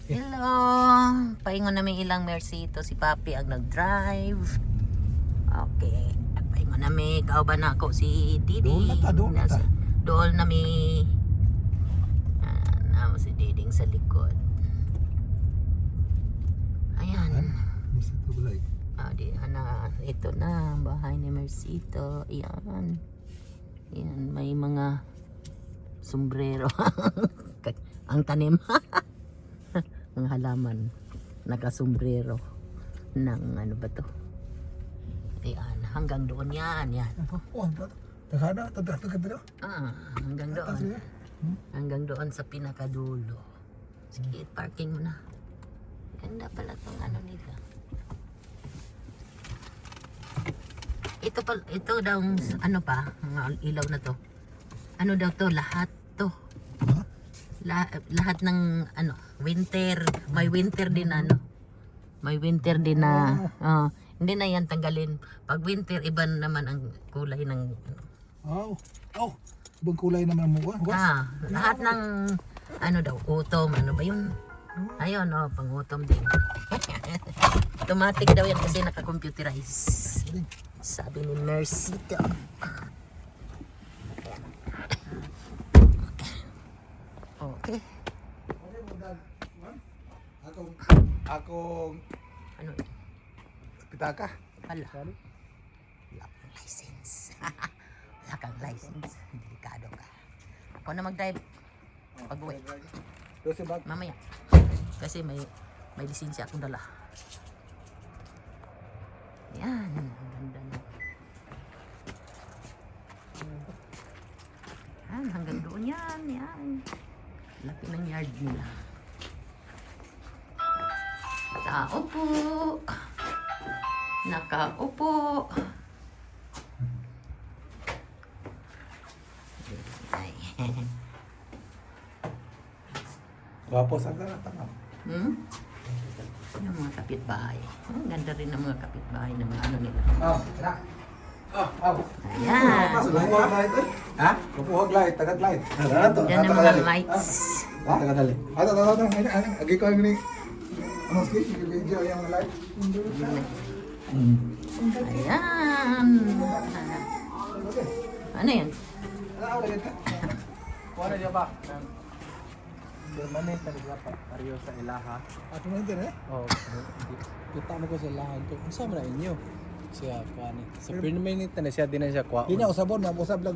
Hello! Paingon namin ilang Mercy ito. Si Papi ang nag-drive. Okay. Paingon namin. Kauban na ako si Didi. Doon namin. Si Diding sa likod. Ayan. Ito na. Bahay ni Mercy ito. Ayan. Ayan. May mga sombrero. Ang tanim. Ang halaman. Nakasombrero. Ng ano ba to? Ayan. Hanggang doon yan. Yan. Hanggang doon. Hanggang doon sa pinakadulo. Sige, parking mo na. Ganda pala tong ano nila. Ito daw ano pa, ang ilaw na to. Ano daw to, lahat to. Lahat ng ano, winter, may winter din ano. May winter din na hindi na yan tanggalin. Pag winter iba naman ang kulay ng ibang kulay naman mo. Lahat ng ano daw, utom, ano ba yun? Ayun, pang-utom din. Automatic daw yan kasi naka-computerize. Sabi ni Mercy to. Okay. Ako Ano? pitaka. Hala. Wala kang license. Wala kang license. Delikado ka. Ako na mag-drive. Pag-uwi. Mamaya. Kasi may lisensya akong dala. Yan. Ang ganda na. Yan. Hanggang doon yan. Yan. Laki ng yard nila. Nakaupo. Nakaupo. Ay. Wapo sa tanap. Yung mga kapitbahay. Ang ganda rin ng mga kapitbahay ng mga ano nila. Ayan. Kapuhag light. Ha? Kapuhag light, tagat light. Yan ang mga lights. Tagadali. Agi ko ni ano ski, video yung light. Ayan. Ano yan? Kuha niya ba? Permanent talaga pa Mario sa ilaha. Ato na din Oh, kita mo ko sa ilahan ko. Unsa man ra inyo? Siya kuha ni. Sa permanent na siya din na siya kuha. Di na usabon, usab lang.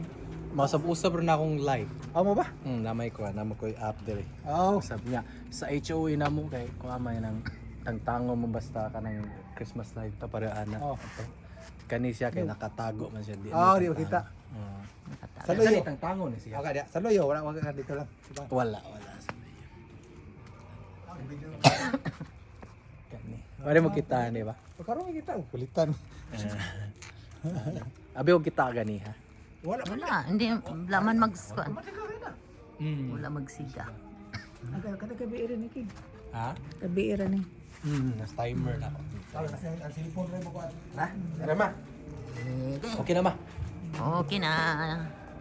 Masab-usab rin akong light. Amo ba? Namay ko, namo ko app dire. Oh. Usab niya. Sa HOA namo kay kuha man nang tangtango mo basta kanang Christmas light pa para ana. Oh. Kani siya kay nakatago man siya di. Di makita. Sa loyo tangtango ni siya. Okay, sa loyo wala dito lang. Wala. Kani. Wala mo kita ni ba? Karon kita kulitan. Abi og kita gani ha. Wala. Hindi. Wala man mag-squat. Wala magsiga. Kada kabiira ni King. Ha? Kabiira ni. Nas timer na ako. Ang cellphone rin mo ko. Ha? Tara ma. Okay na ma. Okay na.